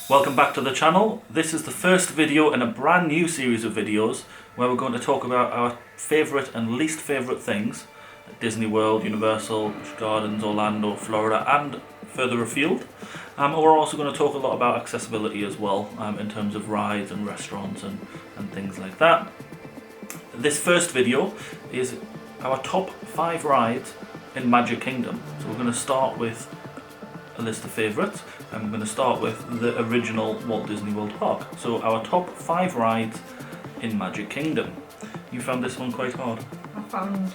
Welcome back to the channel. This is the first video in a brand new series of videos where we're going to talk about our favourite and least favourite things at Disney World, Universal, Busch Gardens, Orlando, Florida and further afield. We're also going to talk a lot about accessibility as well, in terms of rides and restaurants and things like that. This first video is our top 5 rides in Magic Kingdom. So we're going to start with a list of favourites, and we're going to start with the original Walt Disney World Park. So our top 5 rides in Magic Kingdom. You found this one quite hard. I found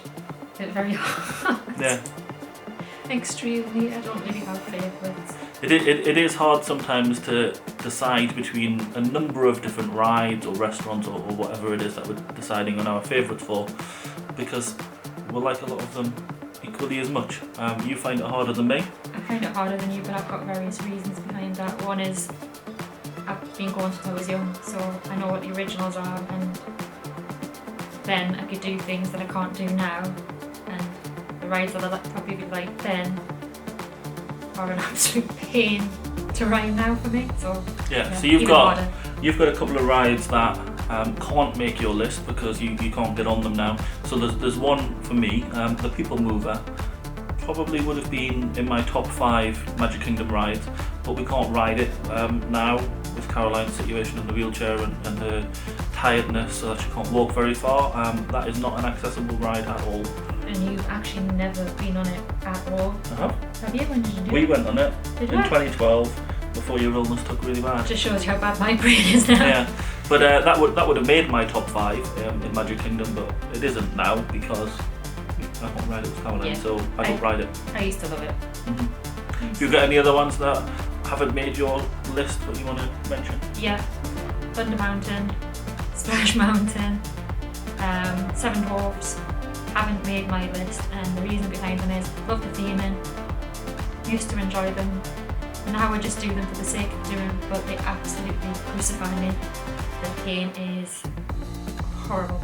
it very hard. Yeah. Extremely. I don't really have favourites. It is hard sometimes to decide between a number of different rides or restaurants or whatever it is that we're deciding on our favourites for, because we like a lot of them equally as much. You find it harder than me? I find it harder than you, but I've got various reasons behind that. One is I've been going since I was young, so I know what the originals are, and then I could do things that I can't do now, and the rides that I probably like then are an absolute pain to ride now for me. So yeah, so you've got a couple of rides that can't make your list because you can't get on them now. So there's one for me, the People Mover. Probably would have been in my top 5 Magic Kingdom rides, but we can't ride it now with Caroline's situation in the wheelchair and her tiredness, so that she can't walk very far. That is not an accessible ride at all. And you've actually never been on it at all. Have you? When did you do it? We went on it in 2012 before your illness took really bad. Just shows you how bad my brain is now. Yeah, but that would have made my top 5 in Magic Kingdom, but it isn't now because I can't ride it with Caroline, so I don't ride it. I used to love it. You got any other ones that haven't made your list that you want to mention? Yeah, Thunder Mountain, Splash Mountain, Seven Dwarfs haven't made my list, and the reason behind them is love the theming, used to enjoy them, and now I just do them for the sake of doing them, but they absolutely crucify me. The pain is horrible.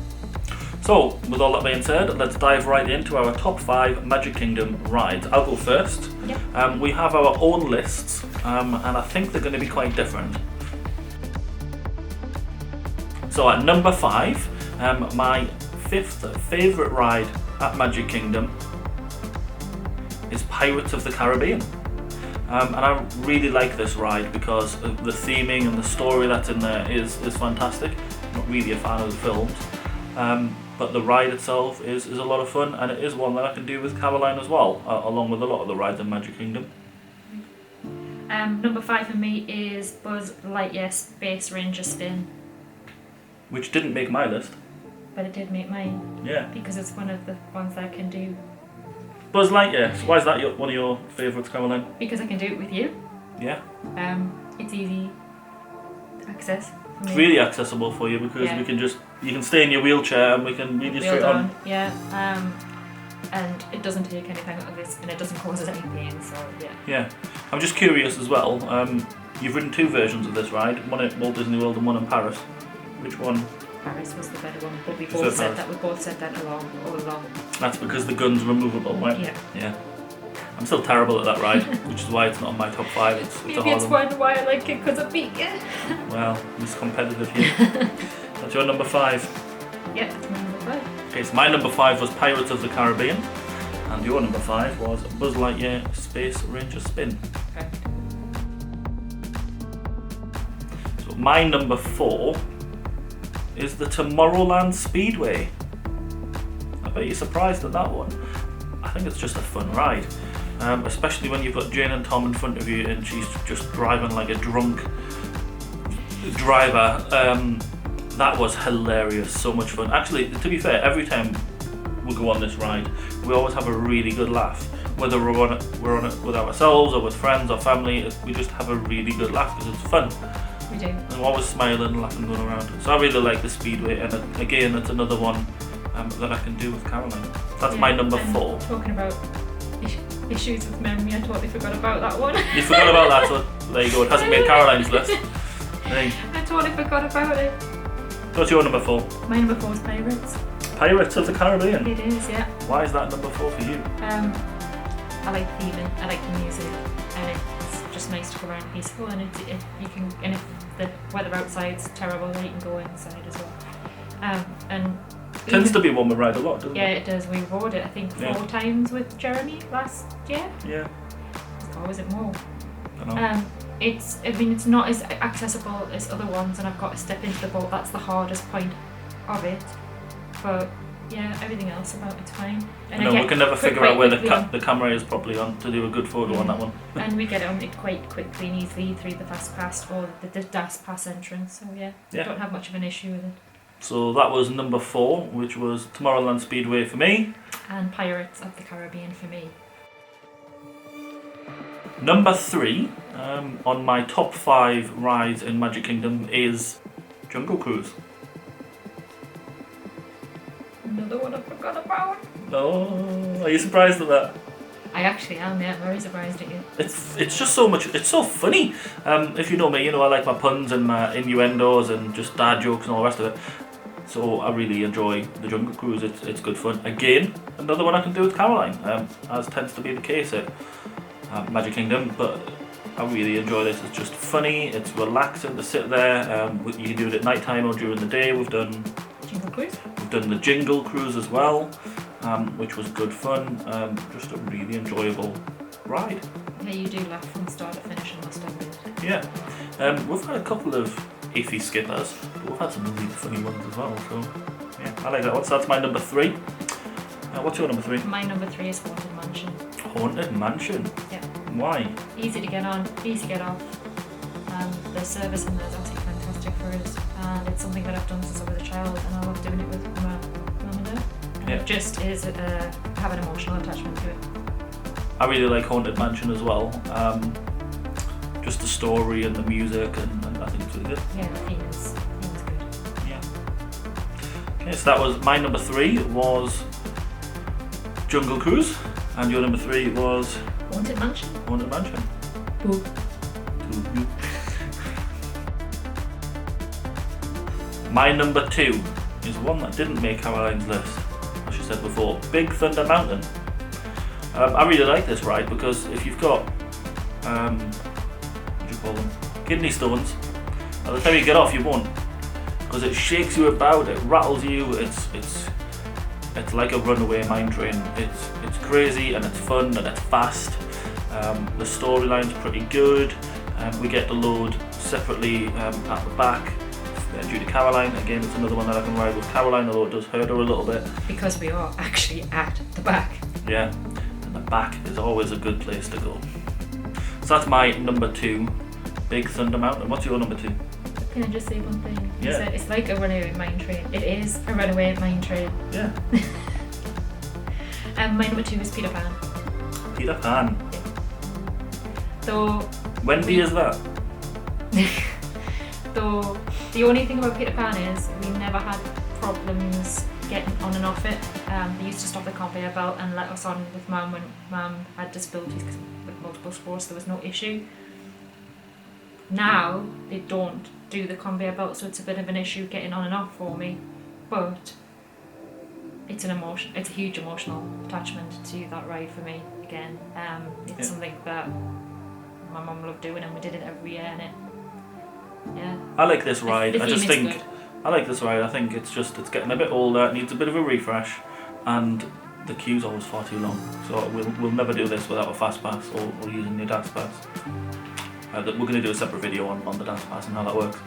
So, with all that being said, let's dive right into our top 5 Magic Kingdom rides. I'll go first. Yep. We have our own lists, and I think they're going to be quite different. So at number 5, my 5th favourite ride at Magic Kingdom is Pirates of the Caribbean. And I really like this ride because the theming and the story that's in there is fantastic. I'm not really a fan of the films. But the ride itself is a lot of fun, and it is one that I can do with Caroline as well, along with a lot of the rides in Magic Kingdom. Number 5 for me is Buzz Lightyear Space Ranger Spin. Which didn't make my list. But it did make mine. Yeah. Because it's one of the ones that I can do. Buzz Lightyear, so why is that one of your favourites, Caroline? Because I can do it with you. Yeah. It's easy access. It's really accessible for you because you can stay in your wheelchair and we can read you straight on. Yeah, and it doesn't take anything out of this, and it doesn't cause us any pain, so yeah. Yeah, I'm just curious as well, you've ridden 2 versions of this ride, one at Walt Disney World and one in Paris. Which one? Paris was the better one, but we both said that all along. That's because the gun's removable, right? Yeah. Yeah. I'm still terrible at that ride, which is why it's not on my top 5. It's Maybe it's why I like it, because I beat you. Well, it's competitive here. That's your number 5. Yeah, that's my number 5. Okay, so my number 5 was Pirates of the Caribbean, and your number 5 was Buzz Lightyear Space Ranger Spin. Perfect. So my number 4 is the Tomorrowland Speedway. I bet you're surprised at that one. I think it's just a fun ride, especially when you've got Jane and Tom in front of you and she's just driving like a drunk driver. That was hilarious, so much fun. Actually, to be fair, every time we go on this ride, we always have a really good laugh. Whether we're on it with ourselves or with friends or family, we just have a really good laugh because it's fun. We do. And we're always smiling and laughing going around. So I really like the Speedway, and again, it's another one that I can do with Caroline. That's my number 4. Talking about issues with memory, I totally forgot about that one. You forgot about that, so there you go. It hasn't made Caroline's list. Hey. I totally forgot about it. What's your number 4? My number 4 is Pirates. Pirates of the Caribbean? It is, yeah. Why is that number 4 for you? I like the theming, I like the music, and it's just nice to go around peaceful. And and if the weather outside's terrible, then you can go inside as well. And Tends to be one we ride a lot, doesn't yeah, it? it does. We rode it, I think, 4 times with Jeremy last year. Yeah. Or was it more? I know. It's not as accessible as other ones, and I've got to step into the boat. That's the hardest point of it. But yeah, everything else about it's fine. And I know, we can never figure out where the the camera is properly on to do a good photo on that one. And we get on it quite quickly and easily through the fast pass or the DAS pass entrance. So yeah, don't have much of an issue with it. So that was number 4, which was Tomorrowland Speedway for me. And Pirates of the Caribbean for me. Number 3 on my top 5 rides in Magic Kingdom is Jungle Cruise. Another one I forgot about. Oh, are you surprised at that? I actually am, yeah, I'm very surprised at you. It's just so much, it's so funny. If you know me, you know I like my puns and my innuendos and just dad jokes and all the rest of it. So I really enjoy the Jungle Cruise, it's good fun. Again, another one I can do with Caroline, as tends to be the case at Magic Kingdom, but I really enjoy this. It's just funny, it's relaxing to sit there. You can do it at night time or during the day. We've done Jungle Cruise? We've done the Jingle Cruise as well, which was good fun. Just a really enjoyable ride. Yeah, you do laugh from start to finish, I must admit. Yeah. We've had a couple of iffy skippers, but we've had some really funny ones as well, so yeah, I like that one. So that's my number 3. What's your number 3? My number 3 is Haunted Mansion. Haunted Mansion? Yeah. Why? Easy to get on, easy to get off. The service in there is absolutely fantastic for us, and it's something that I've done since I was a child, and I love doing it with my mum and dad. And it just is, I have an emotional attachment to it. I really like Haunted Mansion as well. Just the story and the music, and I think it's really good. Yeah, the theme is good. Yeah. Okay, so that was my number 3 was Jungle Cruise, and your number 3 was Haunted Mansion. Haunted Mansion. Boo. My number 2 is one that didn't make Caroline's list, as she said before, Big Thunder Mountain. I really like this ride because if you've got, what do you call them, kidney stones, by the time you get off you won't, because it shakes you about, it rattles you, it's like a runaway mine train. It's crazy and it's fun and it's fast. The storyline's pretty good. We get to load separately at the back due to Caroline. Again, it's another one that I can ride with Caroline, although it does hurt her a little bit. Because we are actually at the back. Yeah, and the back is always a good place to go. So that's my number 2, Big Thunder Mountain. What's your number 2? Can I just say one thing? Yeah. It's like a runaway mine train. It is a runaway mine train. Yeah. My number 2 is Peter Pan. Peter Pan. Though. Wendy is that? Though the only thing about Peter Pan is we never had problems getting on and off it. They used to stop the conveyor belt and let us on with Mum when Mum had disabilities with multiple sclerosis. There was no issue. Now they don't do the conveyor belt, so it's a bit of an issue getting on and off for me. But it's a huge emotional attachment to that ride for me. Again, it's something that my mum loved doing, and we did it every year. And I like this ride. The theme is good. I like this ride. I think it's getting a bit older. It needs a bit of a refresh, and the queue's always far too long. So we'll never do this without a fast pass or using the DAS pass. We're going to do a separate video on the DAS pass and how that works.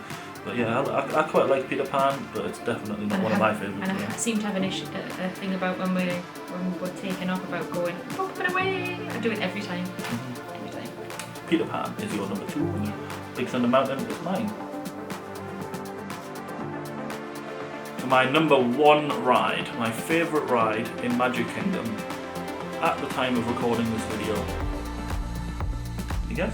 But yeah, I quite like Peter Pan, but it's definitely not one of my favourites. And I seem to have a thing about when we're taking off about going up and away. I do it every time. Mm-hmm. Every time. Peter Pan is your number 2. Big Thunder Mountain is mine. For my number 1 ride, my favourite ride in Magic Kingdom at the time of recording this video. You guess?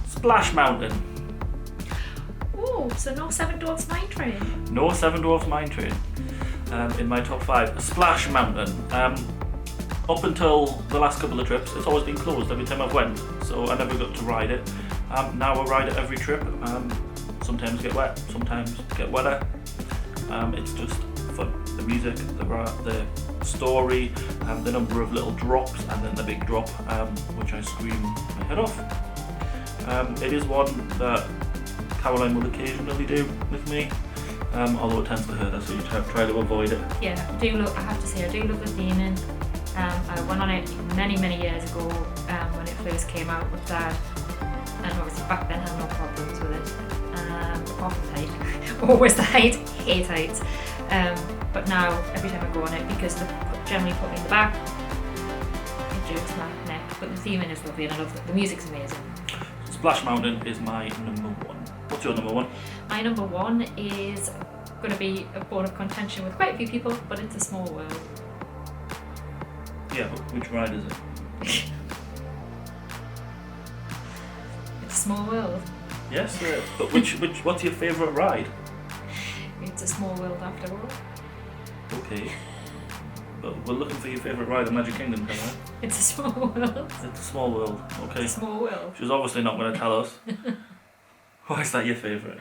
Splash Mountain. Oh, so no Seven Dwarfs Mine Train? No Seven Dwarfs Mine Train in my top 5. Splash Mountain. Up until the last couple of trips, it's always been closed every time I've went, so I never got to ride it. Now I ride it every trip. Sometimes get wet, sometimes get wetter. It's just fun. the music, the story, the number of little drops, and then the big drop, which I scream my head off. It is one that Caroline will occasionally do with me, although it tends to hurt her, so you try to avoid it. Yeah, I have to say, I do love the theming. I went on it many years ago when it first came out with Dad, and obviously back then I had no problems with it. Apart from the height, always the height, hate heights. But now every time I go on it, because they generally put me in the back, it jerks my neck. But the theming is lovely, and I love it. The music's amazing. Splash Mountain is my number one. What's your number one? My number one is going to be a bone of contention with quite a few people, but it's A Small World. Yeah, but which ride is it? It's A Small World. Yes, but what's your favourite ride? It's A Small World after all. Okay. But we're looking for your favourite ride in Magic Kingdom, can I? It's A Small World. It's A Small World, okay. It's A Small World. She's obviously not going to tell us. Why is that your favourite?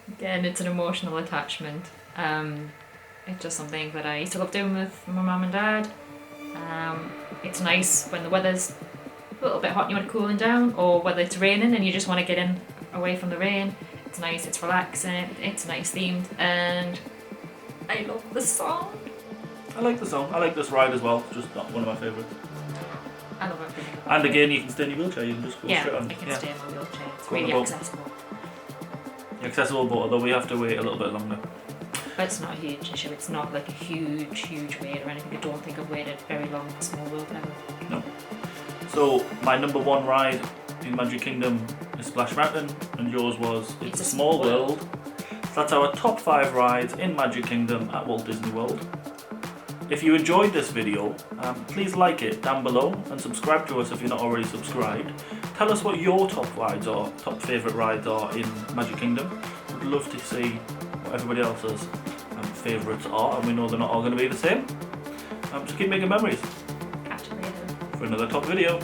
Again, it's an emotional attachment. It's just something that I used to love doing with my mum and dad. It's nice when the weather's a little bit hot and you want to cooling down, or whether it's raining and you just want to get in away from the rain. It's nice, it's relaxing, it's nice themed, and I love the song. I like the song. I like this ride as well, just not one of my favourites. I love it. And again, you can stay in your wheelchair, you can just go straight on. I can stay in my wheelchair. It's Go on really the boat. accessible. Accessible boat, although we have to wait a little bit longer. But it's not a huge issue. It's not like a huge wait or anything. I don't think I've waited very long for Small World ever. No. So my number one ride in Magic Kingdom is Splash Mountain, and yours was It's a Small World. So that's our top 5 rides in Magic Kingdom at Walt Disney World. If you enjoyed this video, please like it down below and subscribe to us if you're not already subscribed. Tell us what your top favourite rides are in Magic Kingdom. We'd love to see what everybody else's favourites are, and we know they're not all going to be the same. So keep making memories. Catch you later. For another top video.